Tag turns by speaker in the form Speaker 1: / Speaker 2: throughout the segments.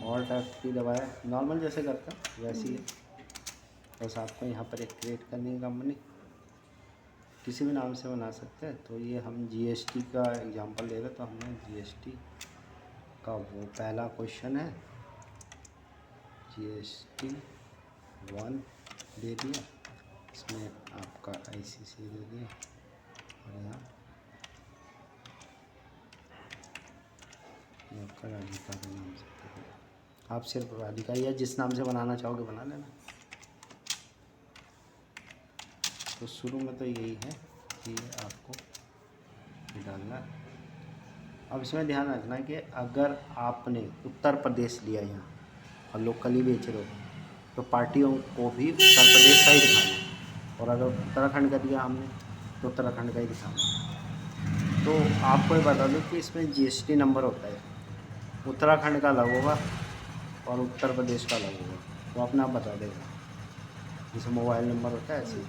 Speaker 1: Alt F3 दबाया, normal जैसे करता वैसे ही है। बस आपको यहाँ पर एक क्रिएट करनी है कंपनी, किसी भी नाम से बना सकते हैं। तो ये हम GST का एग्जांपल ले रहे, तो हमने GST का वो पहला क्वेश्चन है, GST 1 दे दिया, इसमें आपका ICC दे दिया और यहाँ आपका राधिका के नाम से। आप सिर्फ राधिका या जिस नाम से बनाना चाहोगे बना लेना। तो शुरू में तो यही है कि आपको डालना। अब इसमें ध्यान रखना कि अगर आपने उत्तर प्रदेश लिया यहाँ और लोकली बेच रहे हो तो पार्टियों को भी उत्तर प्रदेश का ही दिखाना, और अगर उत्तराखंड का दिया हमने तो उत्तराखंड का ही दिखाना। तो आपको ये बता दूँ कि इसमें GST नंबर होता है, उत्तराखंड का अलग होगा और उत्तर प्रदेश का अलग होगा, वो अपने आप बता देगा, जैसे मोबाइल नंबर होता है ऐसे ही।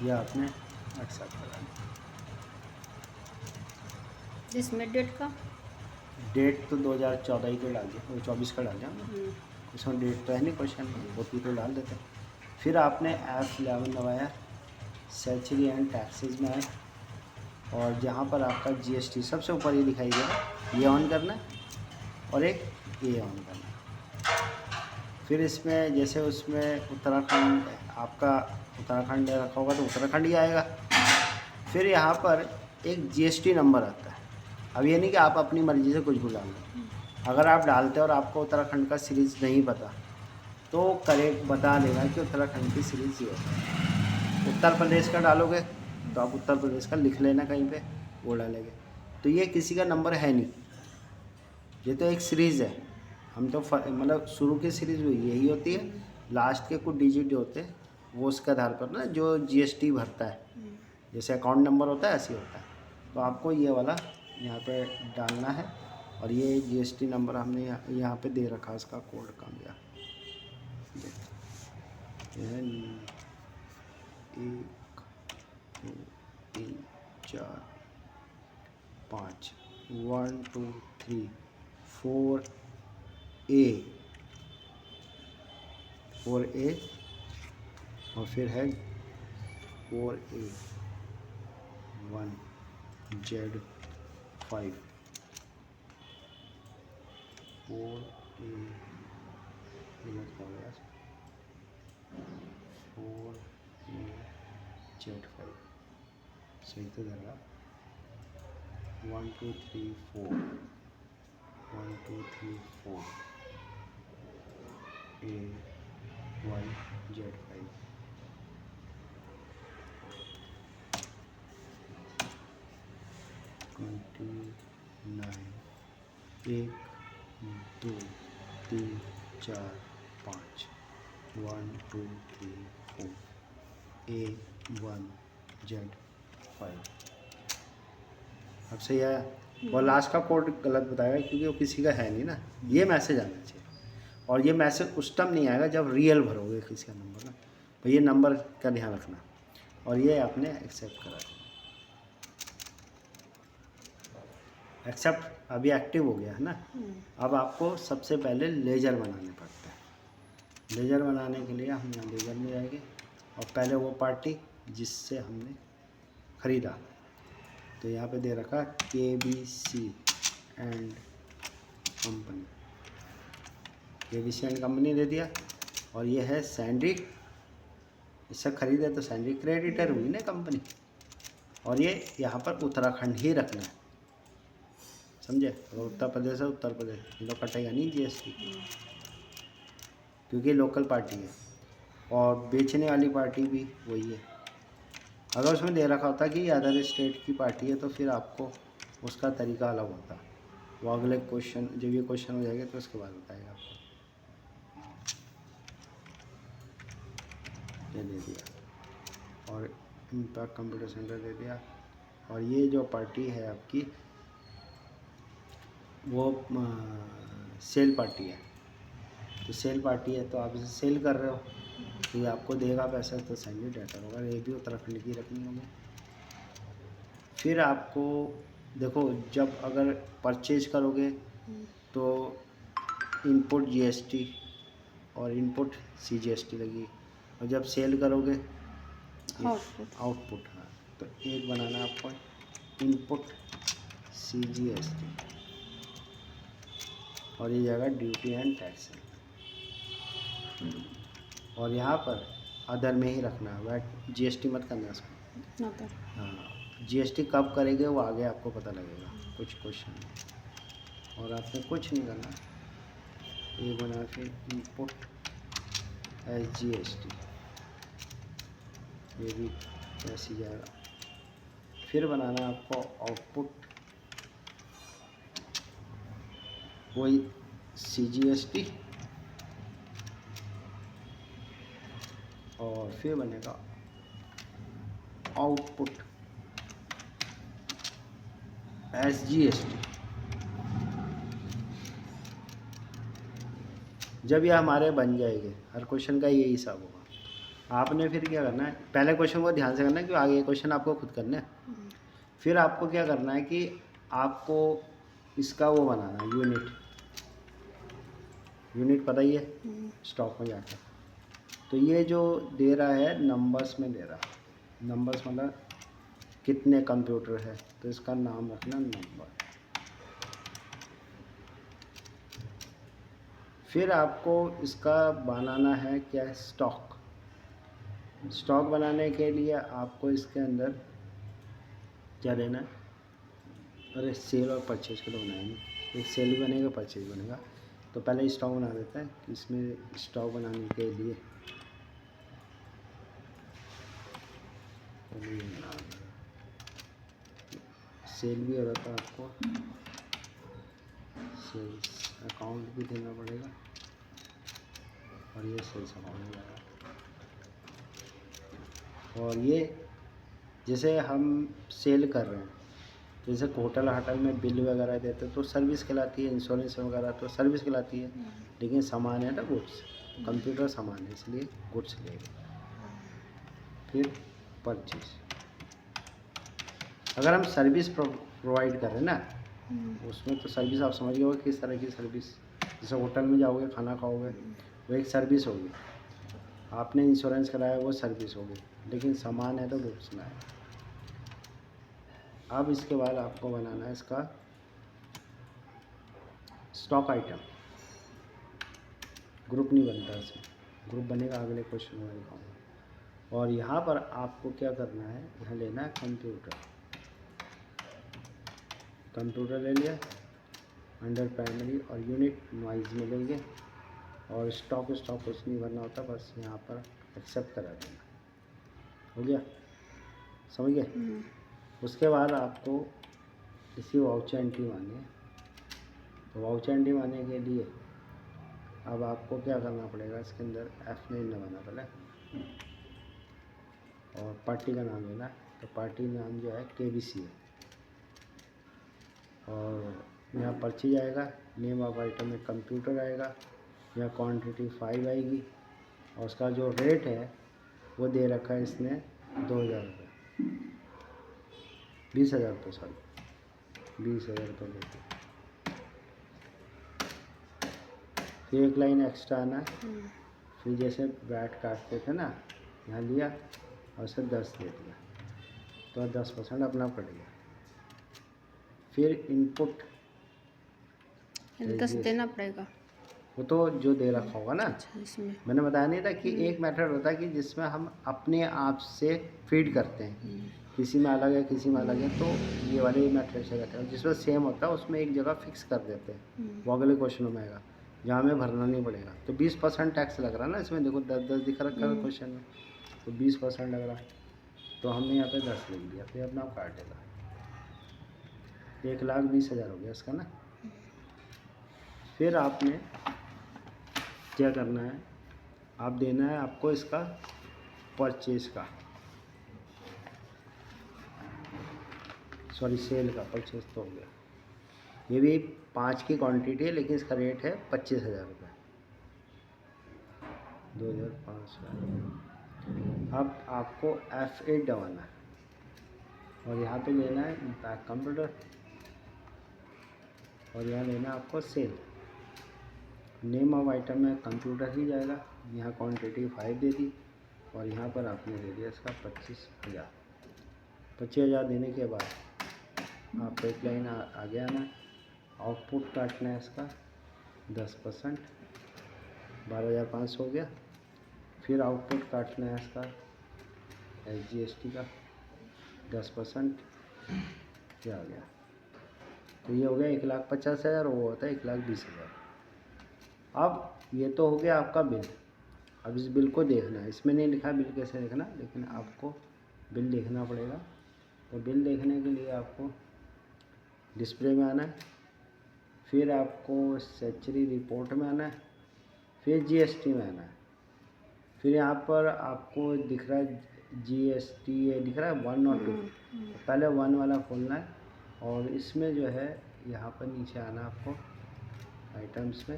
Speaker 1: यह आपने एक्सेप्ट करा।
Speaker 2: जिसमें डेट का
Speaker 1: डेट तो 2014 को डाल दिया, 24 का डाल दिया, इसमें डेट तो है नहीं क्वेश्चन में, होती तो डाल देते। फिर आपने F11 दबाया, सैलरी एंड टैक्सेस में आए और जहाँ पर आपका GST सबसे ऊपर ये दिखाई दे रहा है, ये ऑन करना है और एक ये ऑन करना है। फिर इसमें जैसे उसमें उत्तराखंड आपका उत्तराखंड रखा होगा तो उत्तराखंड ही आएगा। फिर यहाँ पर एक GST नंबर आता है। अब ये नहीं कि आप अपनी मर्ज़ी से कुछ भी डाल दो, अगर आप डालते हो और आपको उत्तराखंड का सीरीज़ नहीं पता तो करेक्ट बता देगा कि उत्तराखंड की सीरीज़ ये है। उत्तर प्रदेश का डालोगे तो आप उत्तर प्रदेश का लिख लेना कहीं पे, वो डालेंगे। तो ये किसी का नंबर है नहीं, ये तो एक सीरीज़ है। हम तो मतलब शुरू की सीरीज़ यही होती है, लास्ट के कुछ डिजिट जो होते हैं वो उसके आधार पर ना जो GST भरता है, जैसे अकाउंट नंबर होता है ऐसे ही होता है। तो आपको ये वाला यहाँ पे डालना है और ये GST नंबर हमने यहाँ पे दे रखा है, उसका कोड कम गया, ये है 1 2 3 4 5 1 2 3 4A और फिर है 4A 1 Z 5 4A 4A Z 5 सही तो देगा। 1 2 3 4 1 2 3 4 A 1 Z 5 29 1 2 3 4 5 1 2 3 4 A 1 Z 5। अब सही आया। और लास्ट का कोड गलत बताएगा क्योंकि वो किसी का है नहीं ना, ये मैसेज आना चाहिए। और ये मैसेज उस टाइम नहीं आएगा जब रियल भरोगे किसी का नंबर ना, तो ये नंबर का ध्यान रखना। और ये आपने एक्सेप्ट करा, एक्सेप्ट अभी एक्टिव हो गया है ना। अब आपको सबसे पहले लेजर बनाने पड़ता है। लेजर बनाने के लिए हम यहाँ लेजर में जाएंगे और पहले वो पार्टी जिससे हमने ख़रीदा, तो यहाँ पे दे रखा KBC and company, KBC and company दे दिया। और ये है सैंडी, इससे ख़रीदे तो सैंडी क्रेडिटर हुई ना कंपनी। और ये यहाँ पर उत्तराखंड ही रखना है, समझे। अगर उत्तर प्रदेश है उत्तर प्रदेश, ये तो कटेगा नहीं GST क्योंकि लोकल पार्टी है और बेचने वाली पार्टी भी वही है। अगर उसमें दे रखा होता कि अदर स्टेट की पार्टी है तो फिर आपको उसका तरीका अलग होता। वो अगले क्वेश्चन जब ये क्वेश्चन हो जाएगा तो उसके बाद बताएगा आपको। ये दे दिया और इम्पैक्ट कंप्यूटर सेंटर दे दिया। और ये जो पार्टी है आपकी वो सेल पार्टी है, तो सेल पार्टी है तो आप इसे सेल कर रहे हो तो ये आपको देगा पैसा, तो सैंडी डेटर होगा, ये भी उत्तराखंड की रखनी होगी। फिर आपको देखो, जब अगर परचेज करोगे तो इनपुट जीएसटी और इनपुट सीजीएसटी लगी, और जब सेल करोगे
Speaker 2: आउटपुट।
Speaker 1: आउटपुट। हाँ, तो एक बनाना आपको इनपुट सीजीएसटी, और ये जाएगा ड्यूटी एंड टैक्स। और यहाँ पर अदर में ही रखना है, वैट जीएसटी मत करना इसको।
Speaker 2: अदर।
Speaker 1: हाँ, जीएसटी कब करेंगे वो आगे आपको पता लगेगा, कुछ क्वेश्चन में। और आपने कुछ नहीं करना, ये बना फिर इनपुट एसजीएसटी, ये भी ऐसे ही जाएगा। फिर बनाना आपको आउटपुट, वही सीजीएसटी, और फिर बनेगा आउटपुट एसजीएसटी। जब ये हमारे बन जाएंगे, हर क्वेश्चन का यही हिसाब होगा। आपने फिर क्या करना है, पहले क्वेश्चन को ध्यान से करना है क्योंकि आगे क्वेश्चन आपको खुद करना है। फिर आपको क्या करना है कि आपको इसका वो बनाना है यूनिट। यूनिट पता ही है, स्टॉक में जाकर। तो ये जो दे रहा है नंबर्स में दे रहा है, नंबर्स मतलब कितने कंप्यूटर है, तो इसका नाम रखना नंबर। फिर आपको इसका बनाना है क्या है, स्टॉक। स्टॉक बनाने के लिए आपको इसके अंदर क्या लेना है, अरे सेल और परचेज को तो बनाएंगे, एक सेल भी बनेगा परचेज बनेगा। तो पहले स्टॉक बना देते हैं। इसमें स्टॉक बनाने के लिए सेल भी हो रहा था, आपको सेल्स अकाउंट भी देना पड़ेगा, और ये सेल्स अकाउंट जाएगा। और ये जैसे हम सेल कर रहे हैं, जैसे होटल में बिल वगैरह देते हैं तो सर्विस कहलाती है, इंश्योरेंस वगैरह तो सर्विस कहलाती है। लेकिन सामान है ना गुड्स, कंप्यूटर सामान है, इसलिए गुड्स लेगा। फिर परचेज, अगर हम सर्विस प्रोवाइड कर रहे हैं ना, उसमें तो सर्विस आप समझ गए हो किस तरह की सर्विस। जैसे होटल में जाओगे खाना खाओगे, वो एक सर्विस होगी। आपने इंश्योरेंस कराया वो सर्विस होगी, लेकिन सामान है तो गुड्स ना है। अब इसके बाद आपको बनाना है इसका स्टॉक आइटम। ग्रुप नहीं बनता इसमें, ग्रुप बनेगा अगले क्वेश्चन में दिखाऊंगा। और यहाँ पर आपको क्या करना है, यहाँ लेना है कंप्यूटर। कंप्यूटर ले लिया, अंडर प्राइमरी और यूनिट नॉइज में लेंगे। और स्टॉक कुछ नहीं भरना होता, बस यहाँ पर एक्सेप्ट करा देना। हो गया, समझ गए। उसके बाद आपको इसी वाउचर एंट्री मारनी है। तो वाउचर एंट्री मारने के लिए अब आपको क्या करना पड़ेगा, इसके अंदर F9 दबाना पहले, और पार्टी का नाम लेना। तो पार्टी नाम जो है KBC है। और यहाँ पर्ची आएगा, नेम ऑफ आइटम में कंप्यूटर आएगा, यहाँ क्वांटिटी 5 आएगी, और उसका जो रेट है वो दे रखा है इसने 2000 रुपये, 20,000 रुपये, सॉरी 20,000 रुपये देते। फिर एक लाइन एक्स्ट्रा आना, फिर जैसे बैट काटते थे ना, यहाँ लिया और उसे 10 दे दिया, तो 10% अपना कट गया। फिर इनपुट
Speaker 2: 10 देना पड़ेगा।
Speaker 1: वो तो जो दे रखा होगा ना।
Speaker 2: अच्छा, इसमें
Speaker 1: मैंने बताया नहीं था कि एक मेथड होता है कि जिसमें हम अपने आप से फीड करते हैं, किसी में अलग है किसी में अलग है, तो ये वाले मेथड से रहते हैं। जिसमें सेम होता है उसमें एक जगह फिक्स कर देते हैं, वो अगले क्वेश्चन में आएगा, जहाँ हमें भरना नहीं पड़ेगा। तो 20% टैक्स लग रहा है ना इसमें, देखो 10 दिखा रखा है क्वेश्चन में, तो 20% लग रहा है। तो हमने यहाँ पे 10 लिख दिया, फिर अपना काटेगा, 1,20,000 हो गया इसका ना। फिर आपने क्या करना है, आप देना है आपको इसका परचेज का, सॉरी सेल का, परचेज तो हो गया। ये भी 5 की क्वांटिटी है, लेकिन इसका रेट है 25,000 रुपये, 2,500। अब आपको F8 दबाना है, और यहाँ पे लेना है इम्पैक्ट कंप्यूटर। और यहाँ लेना आपको सेल। नेम ऑफ आइटम में कंप्यूटर ही जाएगा। यहाँ क्वान्टिटी 5 दे दी और यहाँ पर आपने दे दिया इसका 25,000। 25,000 देने के बाद आपको एक लाइन आगे आना है, आउटपुट काटना है इसका 10%, 12,500 हो गया। फिर आउटपुट काटना है इसका SGST का 10%, क्या आ गया, तो ये हो गया 1,50,000 और वो होता है 1,20,000। अब ये तो हो गया आपका बिल। अब इस बिल को देखना है, इसमें नहीं लिखा बिल कैसे देखना, लेकिन आपको बिल देखना पड़ेगा। तो बिल देखने के लिए आपको डिस्प्ले में आना है, फिर आपको सैचरी रिपोर्ट में आना है, फिर GST में आना है। फिर यहाँ पर आपको दिख रहा है GST, ये दिख रहा है 1 और 2। पहले 1 वाला खोलना है और इसमें जो है यहाँ पर नीचे आना आपको आइटम्स में,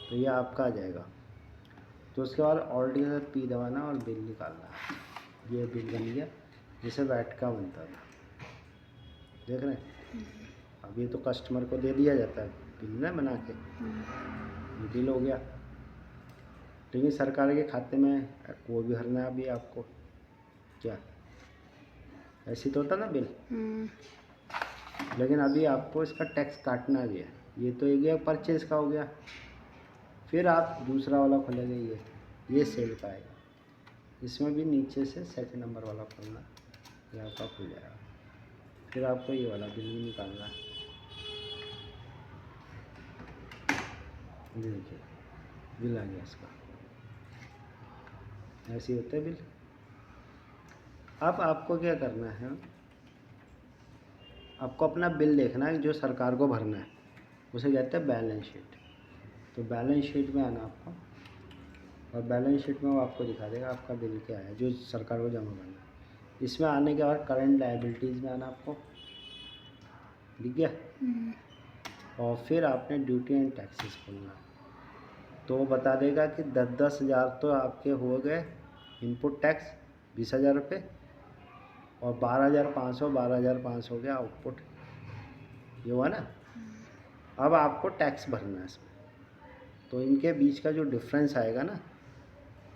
Speaker 1: तो ये आपका आ जाएगा। तो उसके बाद ऑल्ट के साथ P दबाना और बिल निकालना है। ये बिल बन गया, जिसे वैट का बनता था, देख रहे हैं। अब ये तो कस्टमर को दे दिया जाता है बिल ना बना के, ये बिल हो गया। लेकिन सरकार के खाते में वो भी भरना है अभी आपको, क्या ऐसी तो होता ना बिल, लेकिन अभी आपको इसका टैक्स काटना भी है। ये तो एक गया परचेज का हो गया। फिर आप दूसरा वाला खोलेंगे, ये सेल का आएगा। इसमें भी नीचे से सेकंड नंबर वाला खोलना, ये आपका खुल जाएगा। फिर आपको ये वाला बिल भी निकालना है। ये देखिए बिल आ गया इसका, ऐसे होता है बिल। अब आपको क्या करना है, आपको अपना बिल देखना है जो सरकार को भरना है, उसे कहते हैं बैलेंस शीट। तो बैलेंस शीट में आना आपको, और बैलेंस शीट में वो आपको दिखा देगा आपका बिल क्या है जो सरकार को जमा करना है। इसमें आने के बाद करंट लायबिलिटीज़ में आना आपको, दिख गया। और फिर आपने ड्यूटी एंड टैक्सेस खोलना, तो वो बता देगा कि 10-10 हज़ार तो आपके हो गए इनपुट टैक्स 20,000 रुपये, और 12,500 हो गया आउटपुट, ये हुआ ना। अब आपको टैक्स भरना है इसमें, तो इनके बीच का जो डिफरेंस आएगा ना,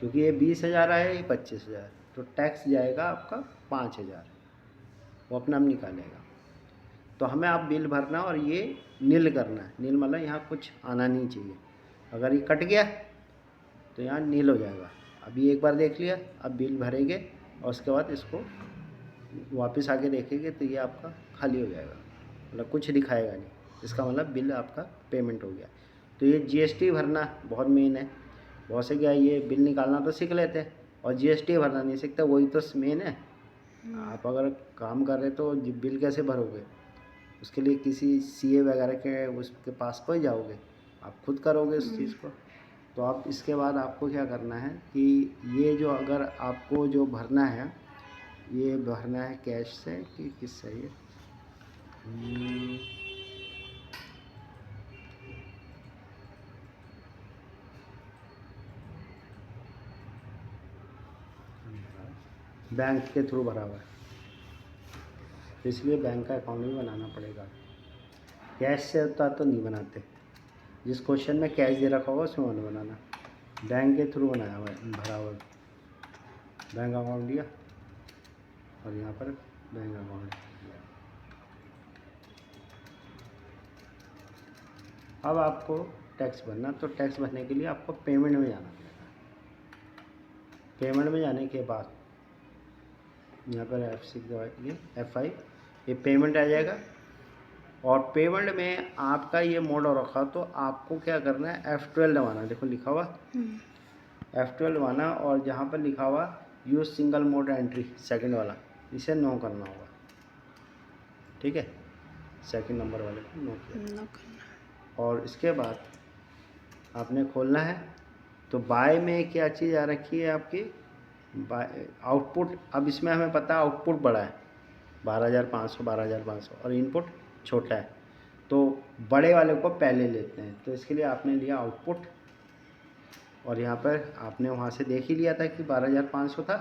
Speaker 1: क्योंकि ये 20,000 आया, ये 25,000, तो टैक्स जाएगा आपका 5,000, वो अपना हम निकालेगा। तो हमें आप बिल भरना और ये नील करना है। नील मतलब यहाँ कुछ आना नहीं चाहिए। अगर ये कट गया तो यहाँ नील हो जाएगा। अभी एक बार देख लिया, अब बिल भरेंगे और उसके बाद इसको वापस आके देखेंगे तो ये आपका खाली हो जाएगा, मतलब कुछ दिखाएगा नहीं। इसका मतलब बिल आपका पेमेंट हो गया। तो ये GST भरना बहुत मेन है। बहुत से क्या ये बिल निकालना तो सीख लेते हैं और GST भरना नहीं सीखते, वही तो मेन है। आप अगर काम कर रहे तो बिल कैसे भरोगे, उसके लिए किसी CA वगैरह के उसके पास कोई जाओगे, आप खुद करोगे उस चीज़ को। तो आप इसके बाद आपको क्या करना है कि ये जो अगर आपको जो भरना है, ये भरना है कैश से कि किससे, ये बैंक के थ्रू भरा हुआ है, इसलिए बैंक का अकाउंट भी बनाना पड़ेगा। कैश से होता तो नहीं बनाते, जिस क्वेश्चन में कैश दे रखा होगा उसमें मत बनाना। बैंक के थ्रू बनाया हुआ है, भरा हुआ है। बैंक अकाउंट दिया और यहाँ पर बैंक अकाउंट दिया। अब आपको टैक्स भरना, तो टैक्स भरने के लिए आपको पेमेंट में जाना पड़ेगा। पेमेंट में जाने के बाद यहाँ पर F6 दबाइए, F5, ये पेमेंट आ जाएगा। और पेमेंट में आपका ये मोड हो रखा, तो आपको क्या करना है, F12 दबाना। देखो लिखा हुआ F12 दबाना, और जहाँ पर लिखा हुआ use single mode entry, second वाला, इसे नो करना होगा। ठीक है, सेकंड नंबर वाले को नो किया। और इसके बाद आपने खोलना है, तो बाय में क्या चीज़ आ रखी है आपकी, आउटपुट। अब इसमें हमें पता है आउटपुट बड़ा है 12,500 और इनपुट छोटा है, तो बड़े वाले को पहले लेते हैं। तो इसके लिए आपने लिया आउटपुट, और यहाँ पर आपने वहाँ से देख ही लिया था कि 12,500 था।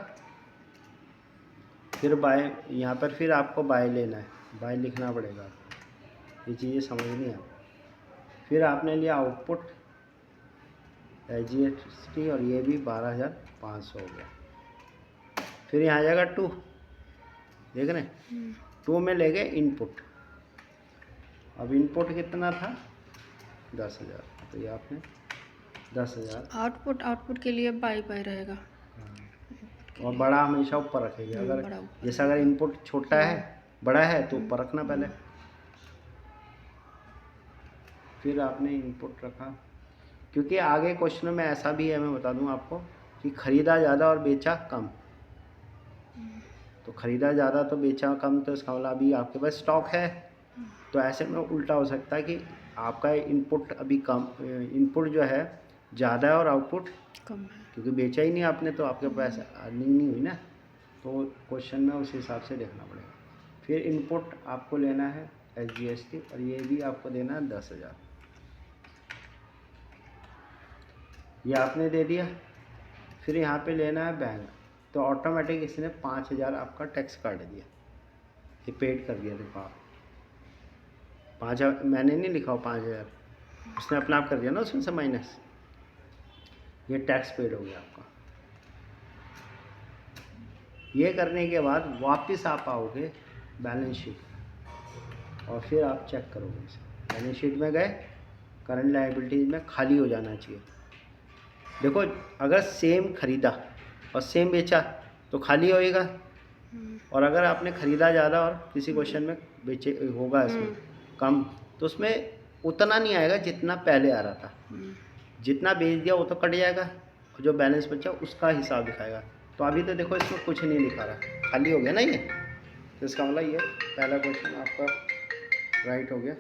Speaker 1: फिर बाय, यहाँ पर फिर आपको बाय लेना है, बाय लिखना पड़ेगा। ये चीज़ें समझनी है। फिर आपने लिया आउटपुट SGST और ये भी 12,500 हो गया। फिर यहाँ आ जाएगा 2, देख रहे हैं 2 में ले गए इनपुट। अब इनपुट कितना था 10,000, तो ये आपने 10,000।
Speaker 2: आउटपुट के लिए बाई बाई रहेगा।
Speaker 1: और बड़ा हमेशा ऊपर रखेंगे। अगर
Speaker 2: बड़ा ऊपर।
Speaker 1: जैसे अगर इनपुट छोटा है बड़ा है तो ऊपर रखना पहले। फिर आपने इनपुट रखा, क्योंकि आगे क्वेश्चनों में ऐसा भी है, मैं बता दूं आपको, कि खरीदा ज़्यादा और बेचा कम। तो खरीदा ज़्यादा तो बेचा कम, तो इसका मतलब अभी आपके पास स्टॉक है। तो ऐसे में उल्टा हो सकता है कि आपका इनपुट अभी कम, इनपुट जो है ज़्यादा है और आउटपुट
Speaker 2: कम है,
Speaker 1: क्योंकि बेचा ही नहीं आपने, तो आपके पास अर्निंग नहीं हुई ना। तो क्वेश्चन में उस हिसाब से देखना पड़ेगा। फिर इनपुट आपको लेना है SGST और ये भी आपको देना है 10,000, ये आपने दे दिया। फिर यहाँ पे लेना है बैंक, तो ऑटोमेटिक इसने 5,000 आपका टैक्स काट दिया, ये पेड कर दिया। देखो आप 5,000 मैंने नहीं लिखा हो, 5,000 उसने अपने आप कर दिया ना उसमें से माइनस, ये टैक्स पेड हो गया आपका। ये करने के बाद वापस आप आओगे बैलेंस शीट और फिर आप चेक करोगे इसे। बैलेंस शीट में गए, करंट लायबिलिटीज में खाली हो जाना चाहिए। देखो अगर सेम खरीदा और सेम बेचा तो खाली होएगा, और अगर आपने खरीदा ज़्यादा और किसी क्वेश्चन में बेचे होगा इसमें कम, तो उसमें उतना नहीं आएगा जितना पहले आ रहा था। जितना बेच दिया वो तो कट जाएगा, और जो बैलेंस बचा उसका हिसाब दिखाएगा। तो अभी तो देखो इसमें कुछ नहीं लिखा रहा, खाली हो गया ना ये। तो इसका मतलब ये पहला क्वेश्चन आपका राइट हो गया।